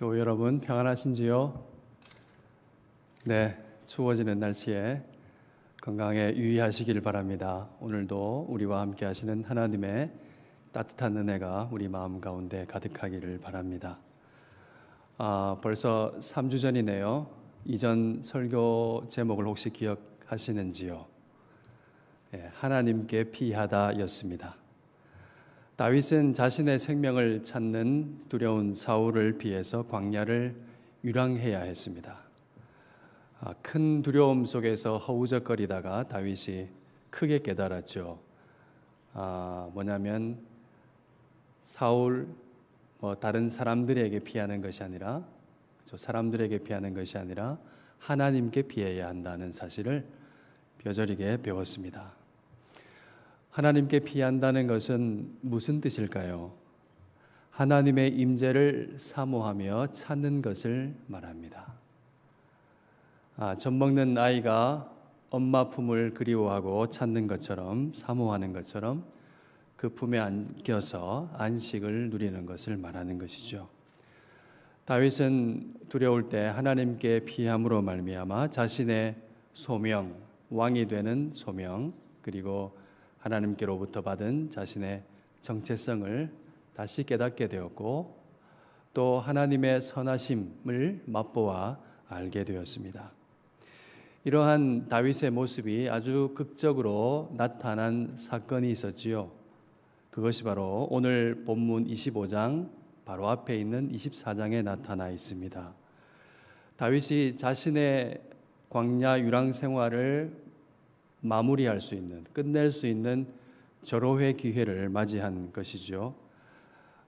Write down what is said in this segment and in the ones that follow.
교회 여러분 평안하신지요? 네, 추워지는 날씨에 건강에 유의하시길 바랍니다. 오늘도 우리와 함께 하시는 하나님의 따뜻한 은혜가 우리 마음 가운데 가득하기를 바랍니다. 벌써 3주 전이네요. 이전 설교 제목을 혹시 기억하시는지요? 하나님께 피하다 였습니다. 다윗은 자신의 생명을 찾는 두려운 사울을 피해서 광야를 유랑해야 했습니다. 큰 두려움 속에서 허우적거리다가 다윗이 크게 깨달았죠. 뭐냐면 사울 다른 사람들에게 피하는 것이 아니라 사람들에게 피하는 것이 아니라 하나님께 피해야 한다는 사실을 뼈저리게 배웠습니다. 하나님께 피한다는 것은 무슨 뜻일까요? 하나님의 임재를 사모하며 찾는 것을 말합니다. 젖 먹는 아이가 엄마 품을 그리워하고 찾는 것처럼, 사모하는 것처럼 그 품에 안겨서 안식을 누리는 것을 말하는 것이죠. 다윗은 두려울 때 하나님께 피함으로 말미암아 자신의 소명, 왕이 되는 소명, 그리고 하나님께로부터 받은 자신의 정체성을 다시 깨닫게 되었고, 또 하나님의 선하심을 맛보아 알게 되었습니다. 이러한 다윗의 모습이 아주 극적으로 나타난 사건이 있었지요. 그것이 바로 오늘 본문 25장 바로 앞에 있는 24장에 나타나 있습니다. 다윗이 자신의 광야 유랑 생활을 마무리할 수 있는, 끝낼 수 있는 절호의 기회를 맞이한 것이죠.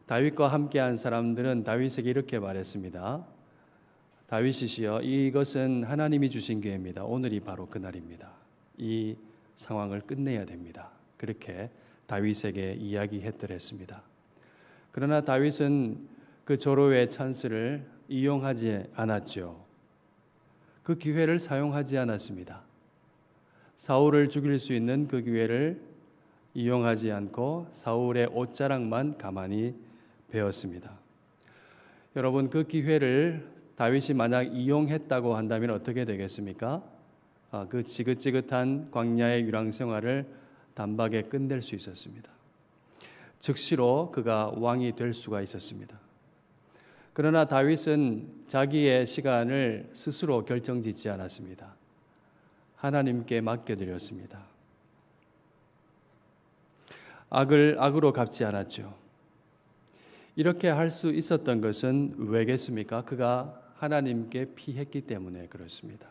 다윗과 함께한 사람들은 다윗에게 이렇게 말했습니다. 다윗이시여, 이것은 하나님이 주신 기회입니다. 오늘이 바로 그날입니다. 이 상황을 끝내야 됩니다. 그렇게 다윗에게 이야기했더랬습니다. 그러나 다윗은 그 절호의 찬스를 이용하지 않았죠. 그 기회를 사용하지 않았습니다. 사울을 죽일 수 있는 그 기회를 이용하지 않고 사울의 옷자락만 가만히 베었습니다. 여러분, 그 기회를 다윗이 만약 이용했다고 한다면 어떻게 되겠습니까? 그 지긋지긋한 광야의 유랑 생활을 단박에 끝낼 수 있었습니다. 즉시로 그가 왕이 될 수가 있었습니다. 그러나 다윗은 자기의 시간을 스스로 결정짓지 않았습니다. 하나님께 맡겨드렸습니다. 악을 악으로 갚지 않았죠. 이렇게 할 수 있었던 것은 왜겠습니까? 그가 하나님께 피했기 때문에 그렇습니다.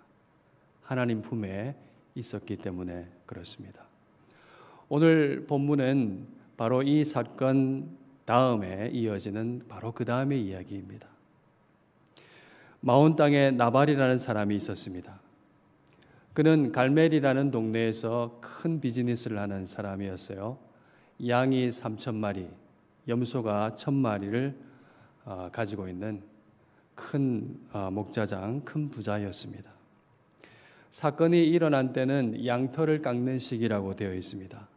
하나님 품에 있었기 때문에 그렇습니다. 오늘 본문은 바로 이 사건 다음에 이어지는 바로 그 다음의 이야기입니다. 마온 땅에 나발이라는 사람이 있었습니다. 그는 갈멜이라는 동네에서 큰 비즈니스를 하는 사람이었어요. 양이 3,000마리, 염소가 1,000마리를 가지고 있는 큰 목자장, 큰 부자였습니다. 사건이 일어난 때는 양털을 깎는 시기라고 되어 있습니다.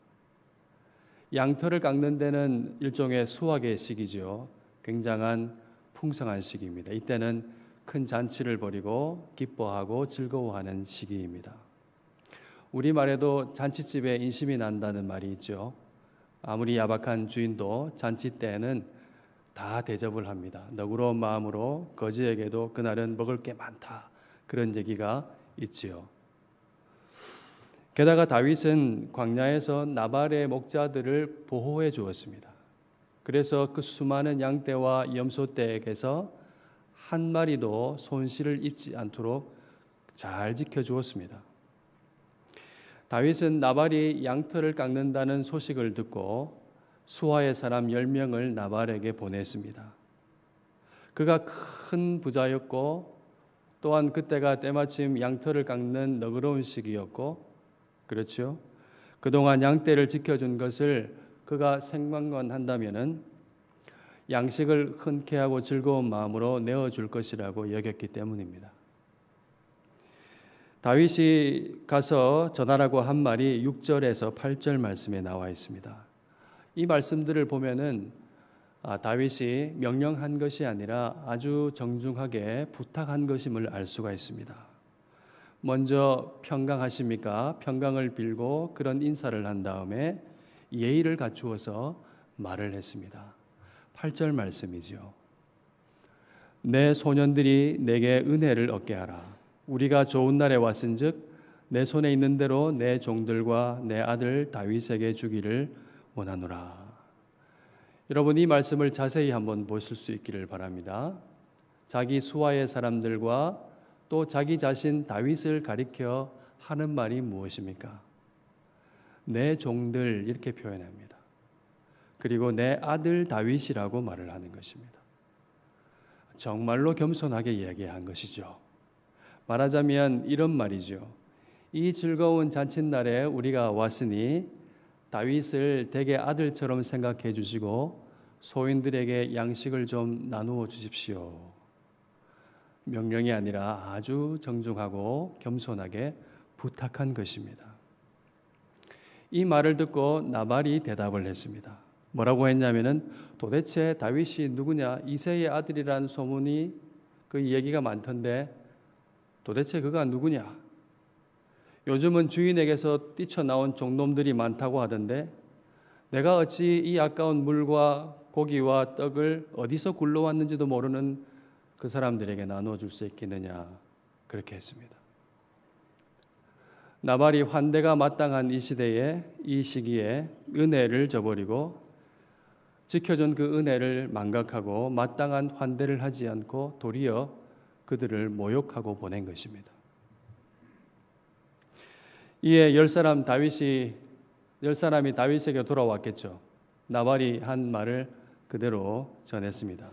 양털을 깎는 데는 일종의 수확의 시기죠. 굉장한 풍성한 시기입니다. 이때는 큰 잔치를 벌이고 기뻐하고 즐거워하는 시기입니다. 우리말에도 잔치집에 인심이 난다는 말이 있죠. 아무리 야박한 주인도 잔치 때에는 다 대접을 합니다. 너그러운 마음으로 거지에게도 그날은 먹을 게 많다, 그런 얘기가 있지요. 게다가 다윗은 광야에서 나발의 목자들을 보호해 주었습니다. 그래서 그 수많은 양떼와 염소떼에게서 한 마리도 손실을 입지 않도록 잘 지켜주었습니다. 다윗은 나발이 양털을 깎는다는 소식을 듣고 수하의 사람 10명을 나발에게 보냈습니다. 그가 큰 부자였고 또한 그때가 때마침 양털을 깎는 너그러운 시기였고, 그렇죠? 그동안 양떼를 지켜준 것을 그가 생각만 한다면은 양식을 흔쾌하고 즐거운 마음으로 내어줄 것이라고 여겼기 때문입니다. 다윗이 가서 전하라고 한 말이 6절에서 8절 말씀에 나와 있습니다. 이 말씀들을 보면은 다윗이 명령한 것이 아니라 아주 정중하게 부탁한 것임을 알 수가 있습니다. 먼저 평강하십니까? 평강을 빌고 그런 인사를 한 다음에 예의를 갖추어서 말을 했습니다. 8절 말씀이지요. 내 소년들이 내게 은혜를 얻게 하라. 우리가 좋은 날에 왔은즉 내 손에 있는 대로 내 종들과 내 아들 다윗에게 주기를 원하노라. 여러분, 이 말씀을 자세히 한번 보실 수 있기를 바랍니다. 자기 수하의 사람들과 또 자기 자신 다윗을 가리켜 하는 말이 무엇입니까? 내 종들, 이렇게 표현합니다. 그리고 내 아들 다윗이라고 말을 하는 것입니다. 정말로 겸손하게 이야기한 것이죠. 말하자면 이런 말이죠. 이 즐거운 잔칫날에 우리가 왔으니 다윗을 대개 아들처럼 생각해 주시고 소인들에게 양식을 좀 나누어 주십시오. 명령이 아니라 아주 정중하고 겸손하게 부탁한 것입니다. 이 말을 듣고 나발이 대답을 했습니다. 뭐라고 했냐면은 도대체 다윗이 누구냐? 이새의 아들이라는 소문이 그 얘기가 많던데 도대체 그가 누구냐? 요즘은 주인에게서 뛰쳐나온 종놈들이 많다고 하던데 내가 어찌 이 아까운 물과 고기와 떡을 어디서 굴러왔는지도 모르는 그 사람들에게 나누어 줄 수 있겠느냐? 그렇게 했습니다. 나발이 환대가 마땅한 이 시대에, 이 시기에 은혜를 저버리고 지켜준 그 은혜를 망각하고 마땅한 환대를 하지 않고 도리어 그들을 모욕하고 보낸 것입니다. 이에 열 사람이 다윗에게 돌아왔겠죠. 나발이 한 말을 그대로 전했습니다.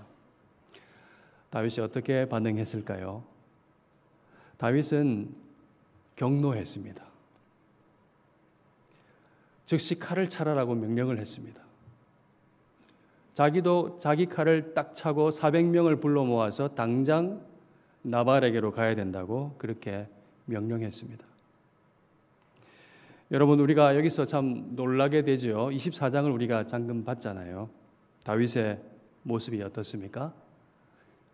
다윗이 어떻게 반응했을까요? 다윗은 경노했습니다. 즉시 칼을 차라라고 명령을 했습니다. 자기도 자기 칼을 딱 차고 400명을 불러 모아서 당장 나발에게로 가야 된다고 그렇게 명령했습니다. 여러분, 우리가 여기서 참 놀라게 되죠. 24장을 우리가 잠금 봤잖아요. 다윗의 모습이 어떻습니까?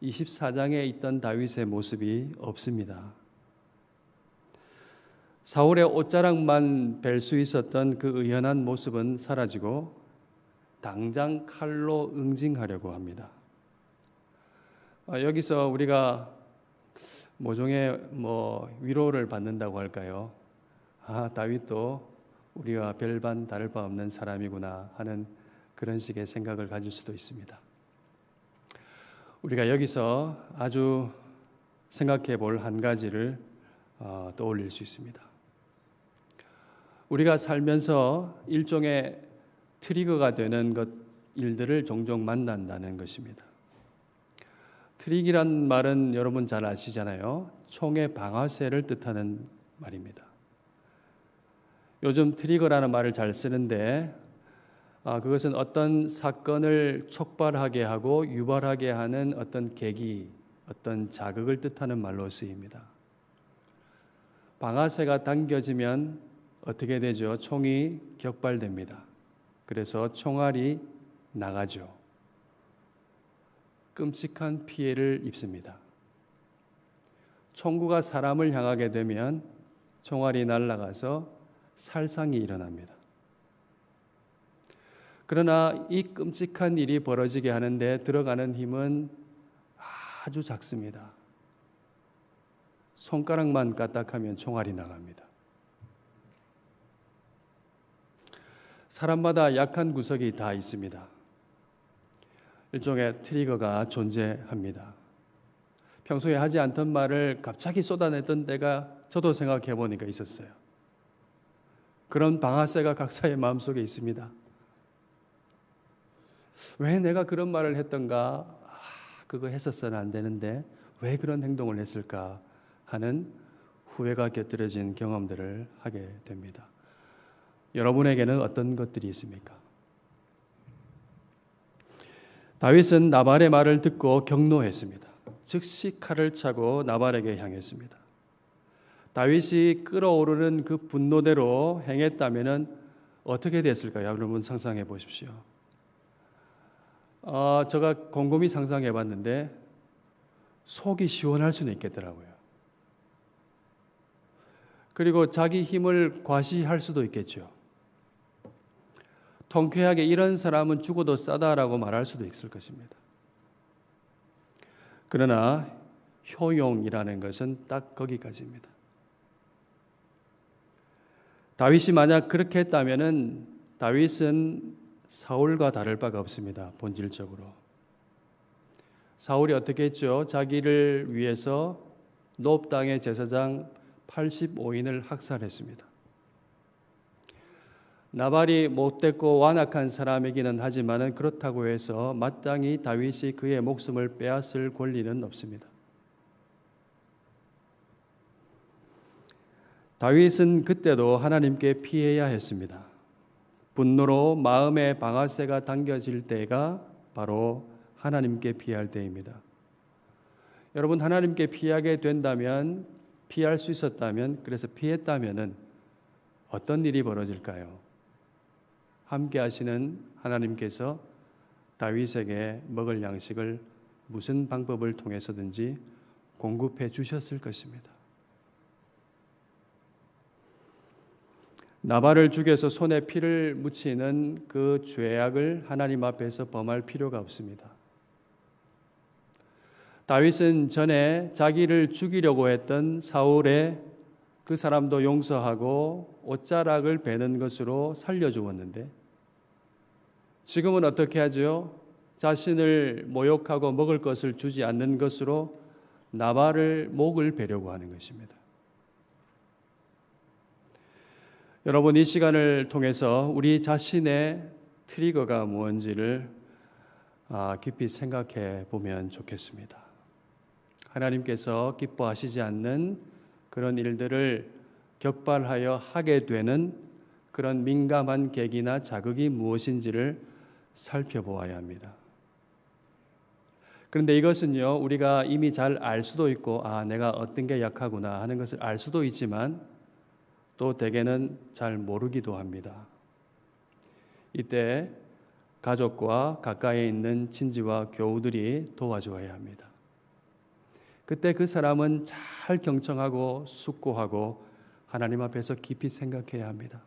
24장에 있던 다윗의 모습이 없습니다. 사울의 옷자락만 뵐 수 있었던 그 의연한 모습은 사라지고 당장 칼로 응징하려고 합니다. 여기서 우리가 모종의 위로를 받는다고 할까요? 다윗도 우리와 별반 다를 바 없는 사람이구나 하는 그런 식의 생각을 가질 수도 있습니다. 우리가 여기서 아주 생각해 볼 한 가지를 떠올릴 수 있습니다. 우리가 살면서 일종의 트리거가 되는 일들을 종종 만난다는 것입니다. 트릭이란 말은 여러분 잘 아시잖아요. 총의 방아쇠를 뜻하는 말입니다. 요즘 트리거라는 말을 잘 쓰는데 그것은 어떤 사건을 촉발하게 하고 유발하게 하는 어떤 계기, 어떤 자극을 뜻하는 말로 쓰입니다. 방아쇠가 당겨지면 어떻게 되죠? 총이 격발됩니다. 그래서 총알이 나가죠. 끔찍한 피해를 입습니다. 총구가 사람을 향하게 되면 총알이 날아가서 살상이 일어납니다. 그러나 이 끔찍한 일이 벌어지게 하는데 들어가는 힘은 아주 작습니다. 손가락만 까딱하면 총알이 나갑니다. 사람마다 약한 구석이 다 있습니다. 일종의 트리거가 존재합니다. 평소에 하지 않던 말을 갑자기 쏟아냈던 때가 저도 생각해 보니까 있었어요. 그런 방아쇠가 각자의 마음속에 있습니다. 왜 내가 그런 말을 했던가? 그거 했었어는 안 되는데 왜 그런 행동을 했을까 하는 후회가 곁들여진 경험들을 하게 됩니다. 여러분에게는 어떤 것들이 있습니까? 다윗은 나발의 말을 듣고 경노했습니다. 즉시 칼을 차고 나발에게 향했습니다. 다윗이 끓어오르는 그 분노대로 행했다면 어떻게 됐을까요? 여러분 상상해 보십시오. 제가 곰곰이 상상해 봤는데 속이 시원할 수는 있겠더라고요. 그리고 자기 힘을 과시할 수도 있겠죠. 통쾌하게 이런 사람은 죽어도 싸다라고 말할 수도 있을 것입니다. 그러나 효용이라는 것은 딱 거기까지입니다. 다윗이 만약 그렇게 했다면은 다윗은 사울과 다를 바가 없습니다. 본질적으로. 사울이 어떻게 했죠? 자기를 위해서 노브 땅의 제사장 85인을 학살했습니다. 나발이 못됐고 완악한 사람이기는 하지만 그렇다고 해서 마땅히 다윗이 그의 목숨을 빼앗을 권리는 없습니다. 다윗은 그때도 하나님께 피해야 했습니다. 분노로 마음의 방아쇠가 당겨질 때가 바로 하나님께 피할 때입니다. 여러분, 하나님께 피하게 된다면, 피할 수 있었다면, 그래서 피했다면은 어떤 일이 벌어질까요? 함께 하시는 하나님께서 다윗에게 먹을 양식을 무슨 방법을 통해서든지 공급해 주셨을 것입니다. 나발을 죽여서 손에 피를 묻히는 그 죄악을 하나님 앞에서 범할 필요가 없습니다. 다윗은 전에 자기를 죽이려고 했던 사울의 그 사람도 용서하고 옷자락을 베는 것으로 살려주었는데 지금은 어떻게 하죠? 자신을 모욕하고 먹을 것을 주지 않는 것으로 나발을 목을 베려고 하는 것입니다. 여러분, 이 시간을 통해서 우리 자신의 트리거가 무엇인지를 깊이 생각해 보면 좋겠습니다. 하나님께서 기뻐하시지 않는 그런 일들을 격발하여 하게 되는 그런 민감한 계기나 자극이 무엇인지를 살펴보아야 합니다. 그런데 이것은요, 우리가 이미 잘 알 수도 있고 내가 어떤 게 약하구나 하는 것을 알 수도 있지만 또 대개는 잘 모르기도 합니다. 이때 가족과 가까이 있는 친지와 교우들이 도와줘야 합니다. 그때 그 사람은 잘 경청하고 숙고하고 하나님 앞에서 깊이 생각해야 합니다.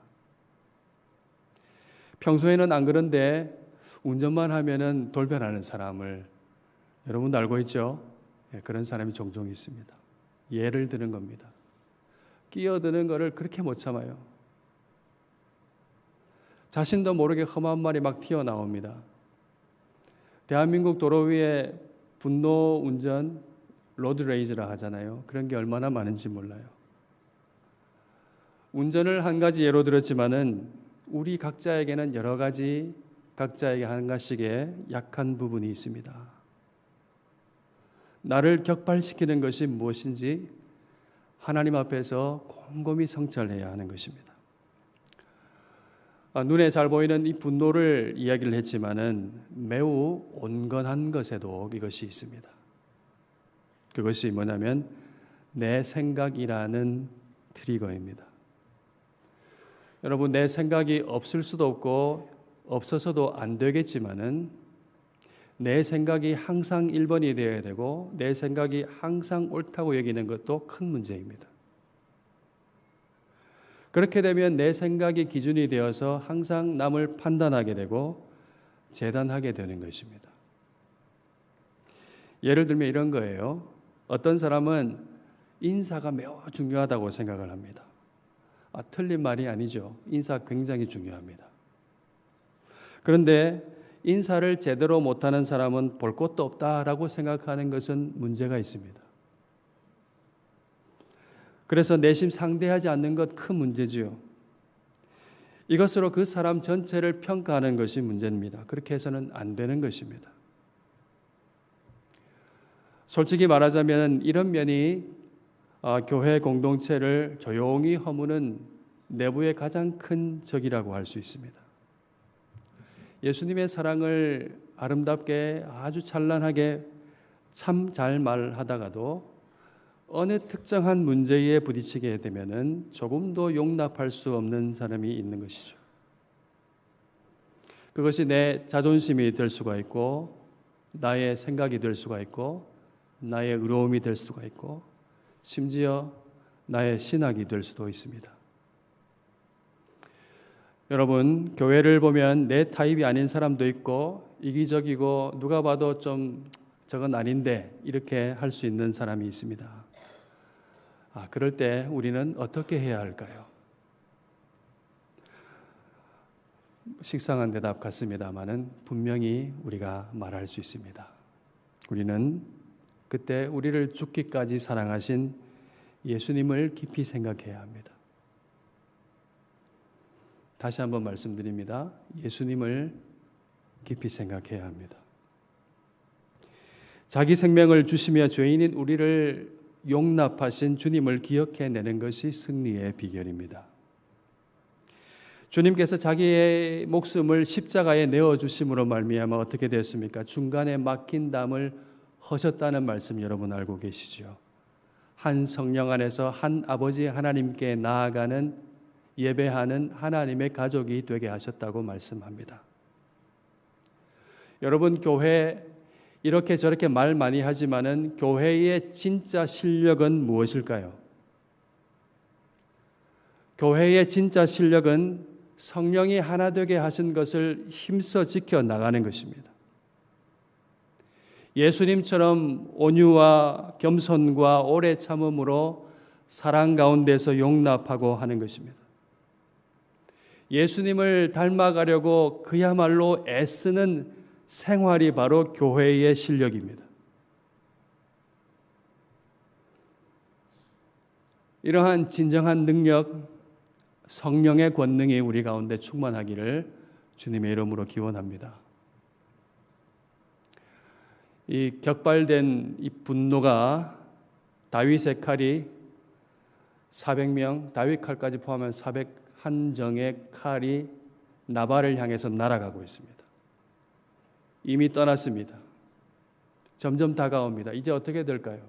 평소에는 안 그런데 운전만 하면은 돌변하는 사람을 여러분도 알고 있죠? 그런 사람이 종종 있습니다. 예를 드는 겁니다. 끼어드는 것을 그렇게 못 참아요. 자신도 모르게 험한 말이 막 튀어나옵니다. 대한민국 도로 위에 분노 운전, 로드레이즈라 하잖아요. 그런 게 얼마나 많은지 몰라요. 운전을 한 가지 예로 들었지만은 우리 각자에게는 여러 가지 각자에게 한 가지씩의 약한 부분이 있습니다. 나를 격발시키는 것이 무엇인지 하나님 앞에서 곰곰이 성찰해야 하는 것입니다. 눈에 잘 보이는 이 분노를 이야기를 했지만은 매우 온건한 것에도 이것이 있습니다. 그것이 뭐냐면 내 생각이라는 트리거입니다. 여러분, 내 생각이 없을 수도 없고 없어서도 안 되겠지만은 내 생각이 항상 1번이 되어야 되고 내 생각이 항상 옳다고 여기는 것도 큰 문제입니다. 그렇게 되면 내 생각이 기준이 되어서 항상 남을 판단하게 되고 재단하게 되는 것입니다. 예를 들면 이런 거예요. 어떤 사람은 인사가 매우 중요하다고 생각을 합니다. 틀린 말이 아니죠. 인사 굉장히 중요합니다. 그런데 인사를 제대로 못하는 사람은 볼 것도 없다라고 생각하는 것은 문제가 있습니다. 그래서 내심 상대하지 않는 것 큰 문제지요. 이것으로 그 사람 전체를 평가하는 것이 문제입니다. 그렇게 해서는 안 되는 것입니다. 솔직히 말하자면 이런 면이 교회 공동체를 조용히 허무는 내부의 가장 큰 적이라고 할 수 있습니다. 예수님의 사랑을 아름답게 아주 찬란하게 참 잘 말하다가도 어느 특정한 문제에 부딪히게 되면은 조금도 용납할 수 없는 사람이 있는 것이죠. 그것이 내 자존심이 될 수가 있고, 나의 생각이 될 수가 있고, 나의 의로움이 될 수가 있고, 심지어 나의 신학이 될 수도 있습니다. 여러분, 교회를 보면 내 타입이 아닌 사람도 있고, 이기적이고 누가 봐도 좀 저건 아닌데 이렇게 할 수 있는 사람이 있습니다. 그럴 때 우리는 어떻게 해야 할까요? 식상한 대답 같습니다마는 분명히 우리가 말할 수 있습니다. 우리는 그때 우리를 죽기까지 사랑하신 예수님을 깊이 생각해야 합니다. 다시 한번 말씀드립니다. 예수님을 깊이 생각해야 합니다. 자기 생명을 주시며 죄인인 우리를 용납하신 주님을 기억해내는 것이 승리의 비결입니다. 주님께서 자기의 목숨을 십자가에 내어주심으로 말미암아 어떻게 되었습니까? 중간에 막힌 담을 허셨다는 말씀 여러분 알고 계시죠? 한 성령 안에서 한 아버지 하나님께 나아가는 예배하는 하나님의 가족이 되게 하셨다고 말씀합니다. 여러분, 교회 이렇게 저렇게 말 많이 하지만은 교회의 진짜 실력은 무엇일까요? 교회의 진짜 실력은 성령이 하나 되게 하신 것을 힘써 지켜 나가는 것입니다. 예수님처럼 온유와 겸손과 오래 참음으로 사랑 가운데서 용납하고 하는 것입니다. 예수님을 닮아가려고 그야말로 애쓰는 생활이 바로 교회의 실력입니다. 이러한 진정한 능력, 성령의 권능이 우리 가운데 충만하기를 주님의 이름으로 기원합니다. 이 격발된 이 분노가 다윗의 칼이 400명, 다윗 칼까지 포함한 401정의 칼이 나발을 향해서 날아가고 있습니다. 이미 떠났습니다. 점점 다가옵니다. 이제 어떻게 될까요?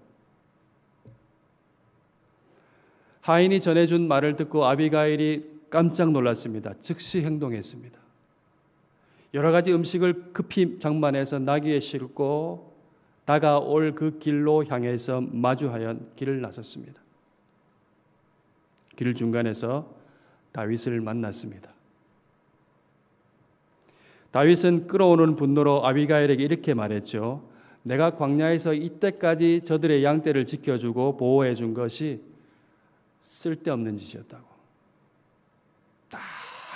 하인이 전해준 말을 듣고 아비가일이 깜짝 놀랐습니다. 즉시 행동했습니다. 여러 가지 음식을 급히 장만해서 나귀에 싣고 다가올 그 길로 향해서 마주하여 길을 나섰습니다. 길 중간에서 다윗을 만났습니다. 다윗은 끓어오르는 분노로 아비가일에게 이렇게 말했죠. 내가 광야에서 이때까지 저들의 양떼를 지켜주고 보호해 준 것이 쓸데없는 짓이었다고. 다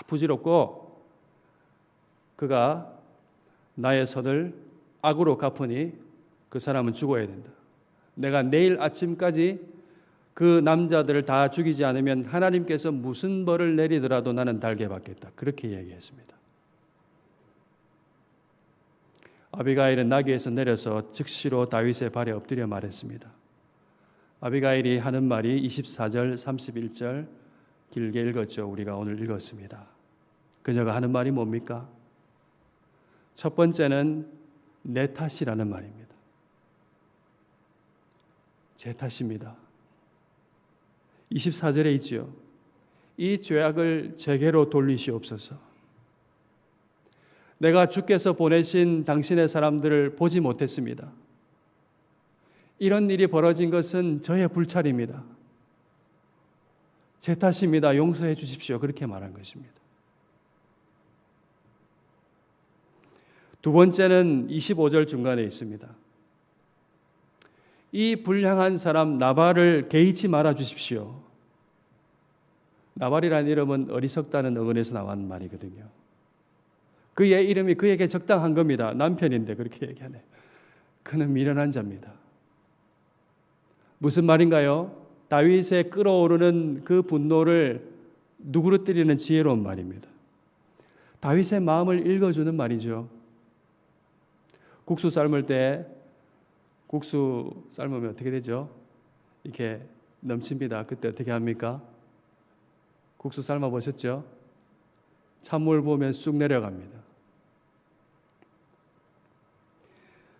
부질없고 그가 나의 선을 악으로 갚으니 그 사람은 죽어야 된다. 내가 내일 아침까지 그 남자들을 다 죽이지 않으면 하나님께서 무슨 벌을 내리더라도 나는 달게 받겠다. 그렇게 얘기했습니다. 아비가일은 나귀에서 내려서 즉시로 다윗의 발에 엎드려 말했습니다. 아비가일이 하는 말이 24절, 31절 길게 읽었죠. 우리가 오늘 읽었습니다. 그녀가 하는 말이 뭡니까? 첫 번째는 내 탓이라는 말입니다. 제 탓입니다. 24절에 있지요. 이 죄악을 제게로 돌리시옵소서. 내가 주께서 보내신 당신의 사람들을 보지 못했습니다. 이런 일이 벌어진 것은 저의 불찰입니다. 제 탓입니다. 용서해 주십시오. 그렇게 말한 것입니다. 두 번째는 25절 중간에 있습니다. 이 불량한 사람 나발을 개의치 말아 주십시오. 나발이라는 이름은 어리석다는 어근에서 나온 말이거든요. 그의 이름이 그에게 적당한 겁니다. 남편인데 그렇게 얘기하네. 그는 미련한 자입니다. 무슨 말인가요? 다윗의 끓어오르는 그 분노를 누그러뜨리는 지혜로운 말입니다. 다윗의 마음을 읽어주는 말이죠. 국수 삶을 때 국수 삶으면 어떻게 되죠? 이렇게 넘칩니다. 그때 어떻게 합니까? 국수 삶아 보셨죠? 찬물 부으면 쑥 내려갑니다.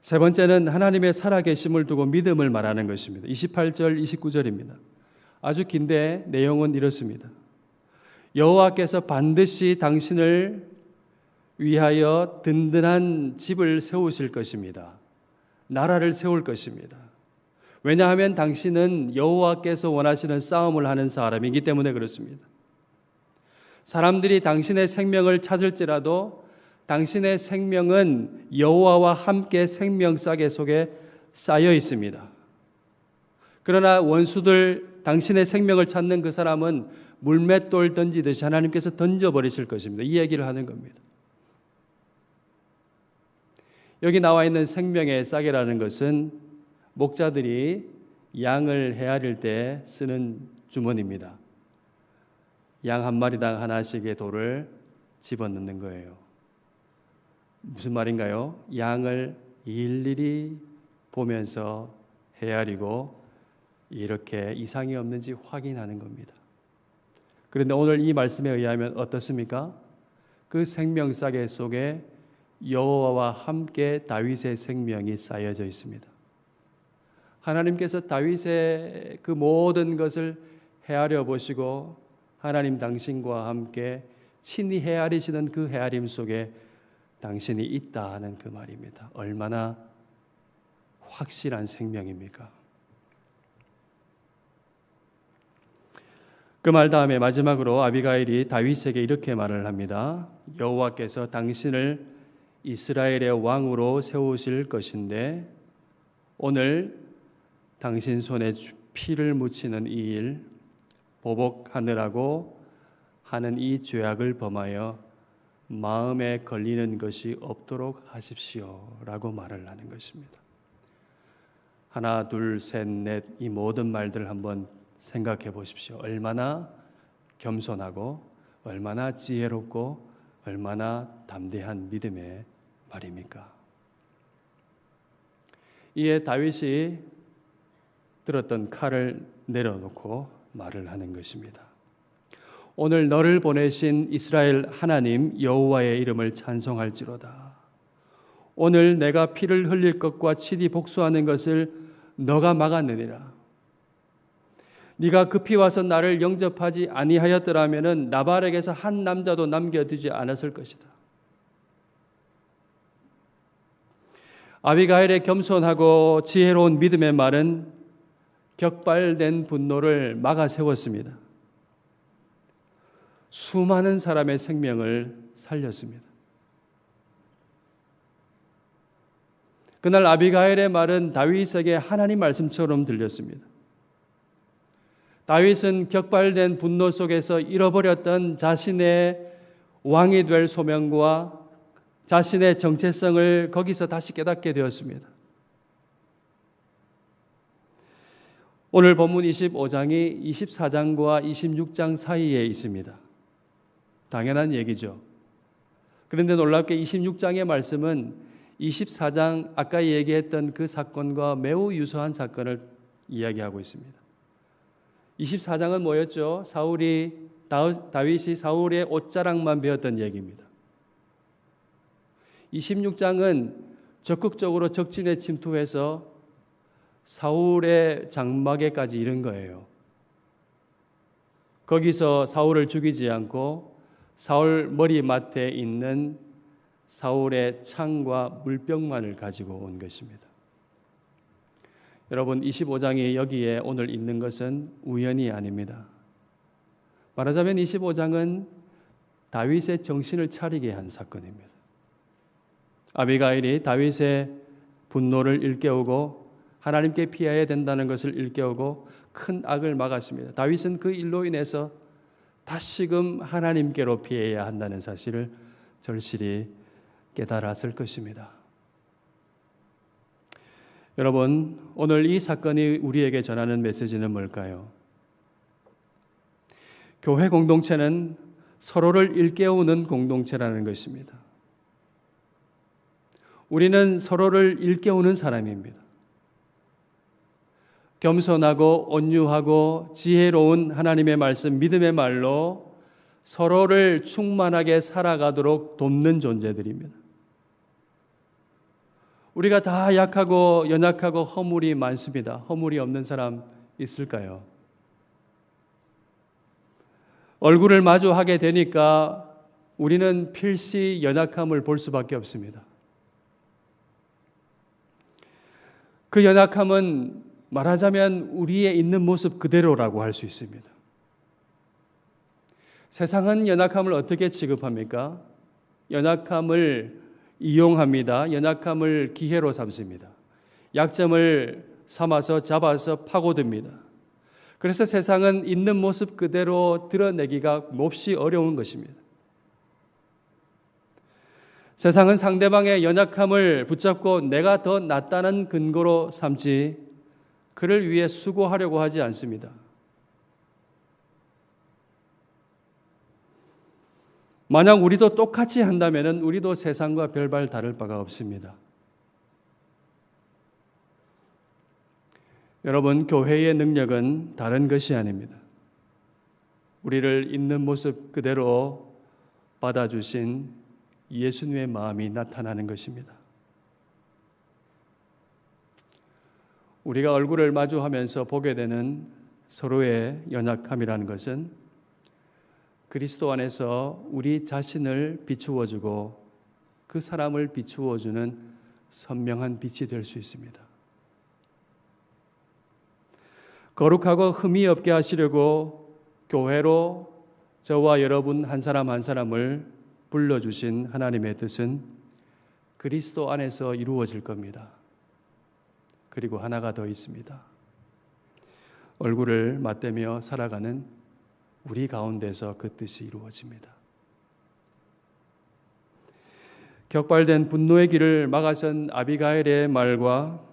세 번째는 하나님의 살아계심을 두고 믿음을 말하는 것입니다. 28절, 29절입니다. 아주 긴데 내용은 이렇습니다. 여호와께서 반드시 당신을 위하여 든든한 집을 세우실 것입니다. 나라를 세울 것입니다. 왜냐하면 당신은 여호와께서 원하시는 싸움을 하는 사람이기 때문에 그렇습니다. 사람들이 당신의 생명을 찾을지라도 당신의 생명은 여호와와 함께 생명싸개 속에 쌓여 있습니다. 그러나 원수들, 당신의 생명을 찾는 그 사람은 물맷돌 던지듯이 하나님께서 던져버리실 것입니다. 이 얘기를 하는 겁니다. 여기 나와 있는 생명의 싸개라는 것은 목자들이 양을 헤아릴 때 쓰는 주머니입니다. 양 한 마리당 하나씩의 돌을 집어넣는 거예요. 무슨 말인가요? 양을 일일이 보면서 헤아리고 이렇게 이상이 없는지 확인하는 겁니다. 그런데 오늘 이 말씀에 의하면 어떻습니까? 그 생명싸개 속에 여호와와 함께 다윗의 생명이 쌓여져 있습니다. 하나님께서 다윗의 그 모든 것을 헤아려 보시고 하나님 당신과 함께 친히 헤아리시는 그 헤아림 속에 당신이 있다 하는 그 말입니다. 얼마나 확실한 생명입니까? 그 말 다음에 마지막으로 아비가일이 다윗에게 이렇게 말을 합니다. 여호와께서 당신을 이스라엘의 왕으로 세우실 것인데 오늘 당신 손에 피를 묻히는 이 일, 보복하느라고 하는 이 죄악을 범하여 마음에 걸리는 것이 없도록 하십시오 라고 말을 하는 것입니다. 하나, 둘, 셋, 넷 이 모든 말들을 한번 생각해 보십시오. 얼마나 겸손하고 얼마나 지혜롭고 얼마나 담대한 믿음의 말입니까? 이에 다윗이 들었던 칼을 내려놓고 말을 하는 것입니다. 오늘 너를 보내신 이스라엘 하나님 여호와의 이름을 찬송할지로다. 오늘 내가 피를 흘릴 것과 치리 복수하는 것을 너가 막았느니라. 네가 급히 와서 나를 영접하지 아니하였더라면은 나발에게서 한 남자도 남겨두지 않았을 것이다. 아비가일의 겸손하고 지혜로운 믿음의 말은 격발된 분노를 막아 세웠습니다. 수많은 사람의 생명을 살렸습니다. 그날 아비가일의 말은 다윗에게 하나님 말씀처럼 들렸습니다. 다윗은 격발된 분노 속에서 잃어버렸던 자신의 왕이 될 소명과 자신의 정체성을 거기서 다시 깨닫게 되었습니다. 오늘 본문 25장이 24장과 26장 사이에 있습니다. 당연한 얘기죠. 그런데 놀랍게 26장의 말씀은 24장 아까 얘기했던 그 사건과 매우 유사한 사건을 이야기하고 있습니다. 24장은 뭐였죠? 다윗이 사울의 옷자락만 베었던 얘기입니다. 26장은 적극적으로 적진에 침투해서 사울의 장막에까지 이른 거예요. 거기서 사울을 죽이지 않고 사울 머리맡에 있는 사울의 창과 물병만을 가지고 온 것입니다. 여러분 25장이 여기에 오늘 있는 것은 우연이 아닙니다. 말하자면 25장은 다윗의 정신을 차리게 한 사건입니다. 아비가일이 다윗의 분노를 일깨우고 하나님께 피해야 된다는 것을 일깨우고 큰 악을 막았습니다. 다윗은 그 일로 인해서 다시금 하나님께로 피해야 한다는 사실을 절실히 깨달았을 것입니다. 여러분, 오늘 이 사건이 우리에게 전하는 메시지는 뭘까요? 교회 공동체는 서로를 일깨우는 공동체라는 것입니다. 우리는 서로를 일깨우는 사람입니다. 겸손하고 온유하고 지혜로운 하나님의 말씀, 믿음의 말로 서로를 충만하게 살아가도록 돕는 존재들입니다. 우리가 다 약하고 연약하고 허물이 많습니다. 허물이 없는 사람 있을까요? 얼굴을 마주하게 되니까 우리는 필시 연약함을 볼 수밖에 없습니다. 그 연약함은 말하자면 우리의 있는 모습 그대로라고 할 수 있습니다. 세상은 연약함을 어떻게 취급합니까? 연약함을 이용합니다. 연약함을 기회로 삼습니다. 약점을 삼아서 잡아서 파고듭니다. 그래서 세상은 있는 모습 그대로 드러내기가 몹시 어려운 것입니다. 세상은 상대방의 연약함을 붙잡고 내가 더 낫다는 근거로 삼지 그를 위해 수고하려고 하지 않습니다. 만약 우리도 똑같이 한다면 우리도 세상과 별반 다를 바가 없습니다. 여러분, 교회의 능력은 다른 것이 아닙니다. 우리를 있는 모습 그대로 받아주신 예수님의 마음이 나타나는 것입니다. 우리가 얼굴을 마주하면서 보게 되는 서로의 연약함이라는 것은 그리스도 안에서 우리 자신을 비추어주고 그 사람을 비추어주는 선명한 빛이 될 수 있습니다. 거룩하고 흠이 없게 하시려고 교회로 저와 여러분 한 사람 한 사람을 불러주신 하나님의 뜻은 그리스도 안에서 이루어질 겁니다. 그리고 하나가 더 있습니다. 얼굴을 맞대며 살아가는 우리 가운데서 그 뜻이 이루어집니다. 격발된 분노의 길을 막아선 아비가일의 말과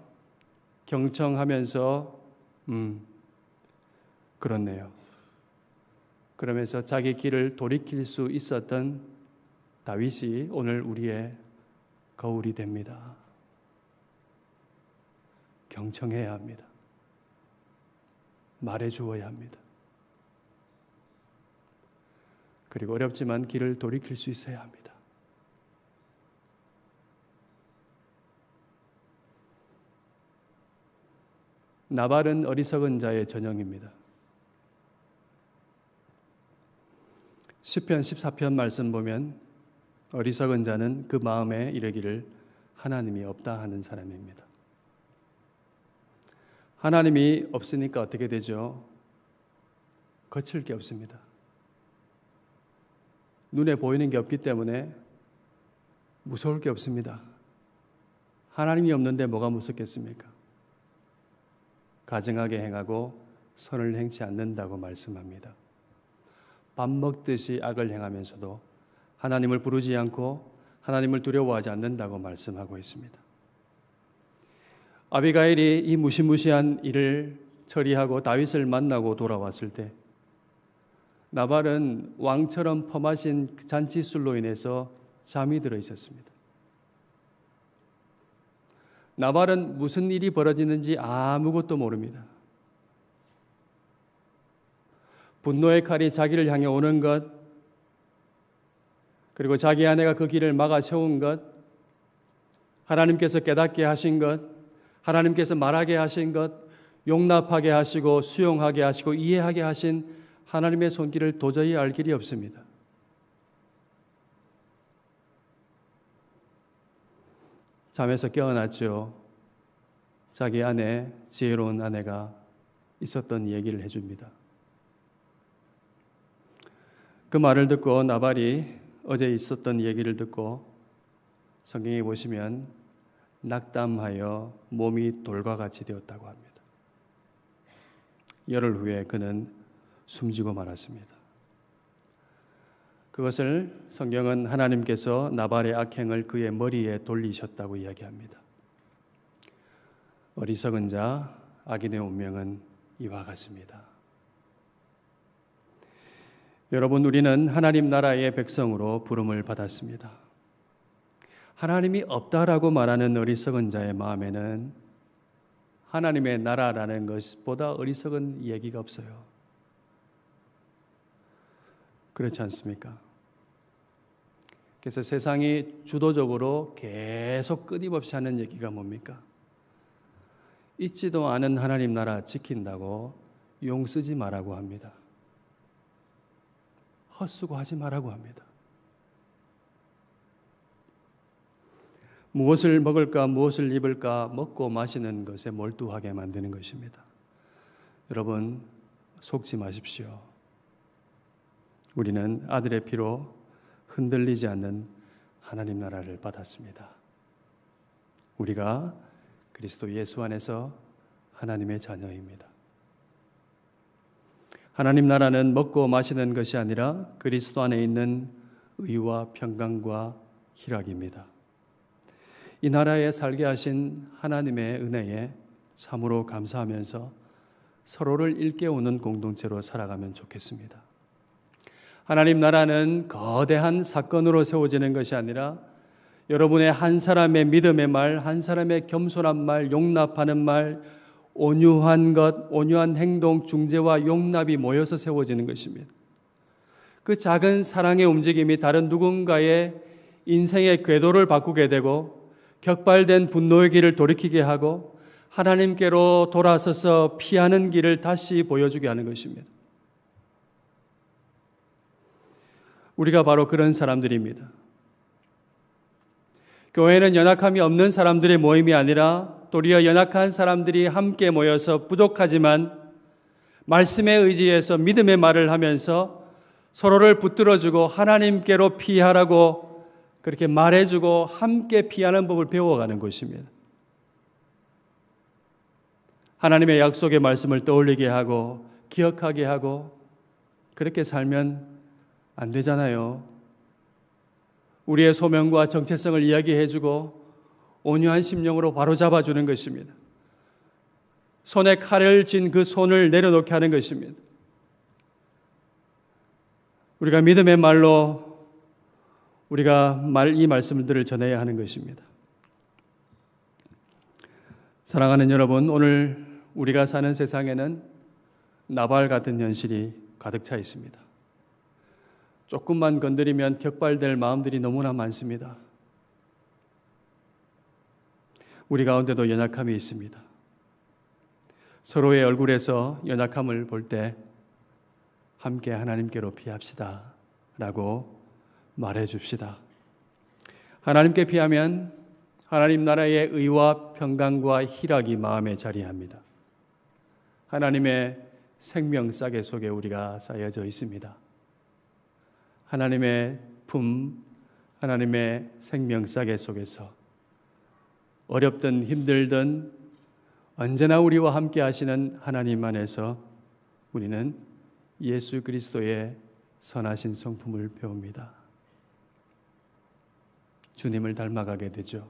경청하면서 그렇네요. 그러면서 자기 길을 돌이킬 수 있었던 다윗이 오늘 우리의 거울이 됩니다. 경청해야 합니다. 말해주어야 합니다. 그리고 어렵지만 길을 돌이킬 수 있어야 합니다. 나발은 어리석은 자의 전형입니다. 시편 14편 말씀 보면 어리석은 자는 그 마음에 이르기를 하나님이 없다 하는 사람입니다. 하나님이 없으니까 어떻게 되죠? 거칠 게 없습니다. 눈에 보이는 게 없기 때문에 무서울 게 없습니다. 하나님이 없는데 뭐가 무섭겠습니까? 가증하게 행하고 선을 행치 않는다고 말씀합니다. 밥 먹듯이 악을 행하면서도 하나님을 부르지 않고 하나님을 두려워하지 않는다고 말씀하고 있습니다. 아비가일이 이 무시무시한 일을 처리하고 다윗을 만나고 돌아왔을 때 나발은 왕처럼 퍼마신 잔치술로 인해서 잠이 들어 있었습니다. 나발은 무슨 일이 벌어지는지 아무것도 모릅니다. 분노의 칼이 자기를 향해 오는 것, 그리고 자기 아내가 그 길을 막아 세운 것, 하나님께서 깨닫게 하신 것, 하나님께서 말하게 하신 것, 용납하게 하시고 수용하게 하시고 이해하게 하신 하나님의 손길을 도저히 알 길이 없습니다. 잠에서 깨어났죠. 자기 아내, 지혜로운 아내가 있었던 얘기를 해줍니다. 그 말을 듣고 나발이 어제 있었던 얘기를 듣고 성경에 보시면 낙담하여 몸이 돌과 같이 되었다고 합니다. 열흘 후에 그는 숨지고 말았습니다. 그것을 성경은 하나님께서 나발의 악행을 그의 머리에 돌리셨다고 이야기합니다. 어리석은 자, 악인의 운명은 이와 같습니다. 여러분, 우리는 하나님 나라의 백성으로 부름을 받았습니다. 하나님이 없다라고 말하는 어리석은 자의 마음에는 하나님의 나라라는 것보다 어리석은 얘기가 없어요. 그렇지 않습니까? 그래서 세상이 주도적으로 계속 끊임없이 하는 얘기가 뭡니까? 있지도 않은 하나님 나라 지킨다고 용 쓰지 말라고 합니다. 헛수고하지 말라고 합니다. 무엇을 먹을까, 무엇을 입을까, 먹고 마시는 것에 몰두하게 만드는 것입니다. 여러분, 속지 마십시오. 우리는 아들의 피로 흔들리지 않는 하나님 나라를 받았습니다. 우리가 그리스도 예수 안에서 하나님의 자녀입니다. 하나님 나라는 먹고 마시는 것이 아니라 그리스도 안에 있는 의와 평강과 희락입니다. 이 나라에 살게 하신 하나님의 은혜에 참으로 감사하면서 서로를 일깨우는 공동체로 살아가면 좋겠습니다. 하나님 나라는 거대한 사건으로 세워지는 것이 아니라 여러분의 한 사람의 믿음의 말, 한 사람의 겸손한 말, 용납하는 말, 온유한 것, 온유한 행동, 중재와 용납이 모여서 세워지는 것입니다. 그 작은 사랑의 움직임이 다른 누군가의 인생의 궤도를 바꾸게 되고 격발된 분노의 길을 돌이키게 하고 하나님께로 돌아서서 피하는 길을 다시 보여주게 하는 것입니다. 우리가 바로 그런 사람들입니다. 교회는 연약함이 없는 사람들의 모임이 아니라 도리어 연약한 사람들이 함께 모여서 부족하지만 말씀에 의지해서 믿음의 말을 하면서 서로를 붙들어주고 하나님께로 피하라고 그렇게 말해주고 함께 피하는 법을 배워가는 것입니다. 하나님의 약속의 말씀을 떠올리게 하고 기억하게 하고 그렇게 살면 안 되잖아요. 우리의 소명과 정체성을 이야기해주고 온유한 심령으로 바로잡아주는 것입니다. 손에 칼을 쥔 그 손을 내려놓게 하는 것입니다. 우리가 믿음의 말로 우리가 이 말씀들을 전해야 하는 것입니다. 사랑하는 여러분, 오늘 우리가 사는 세상에는 나발 같은 현실이 가득 차 있습니다. 조금만 건드리면 격발될 마음들이 너무나 많습니다. 우리 가운데도 연약함이 있습니다. 서로의 얼굴에서 연약함을 볼 때 함께 하나님께로 피합시다 라고 말해 줍시다. 하나님께 피하면 하나님 나라의 의와 평강과 희락이 마음에 자리합니다. 하나님의 생명 싸개 속에 우리가 쌓여져 있습니다. 하나님의 품, 하나님의 생명 싸개 속에서 어렵든 힘들든 언제나 우리와 함께 하시는 하나님 안에서 우리는 예수 그리스도의 선하신 성품을 배웁니다. 주님을 닮아가게 되죠.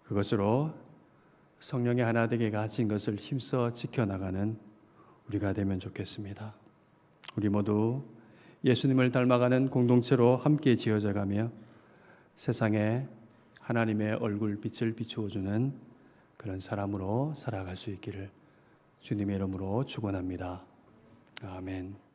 그것으로 성령의 하나 되게 가진 것을 힘써 지켜나가는 우리가 되면 좋겠습니다. 우리 모두 예수님을 닮아가는 공동체로 함께 지어져가며 세상에 하나님의 얼굴 빛을 비추어주는 그런 사람으로 살아갈 수 있기를 주님의 이름으로 축원합니다. 아멘.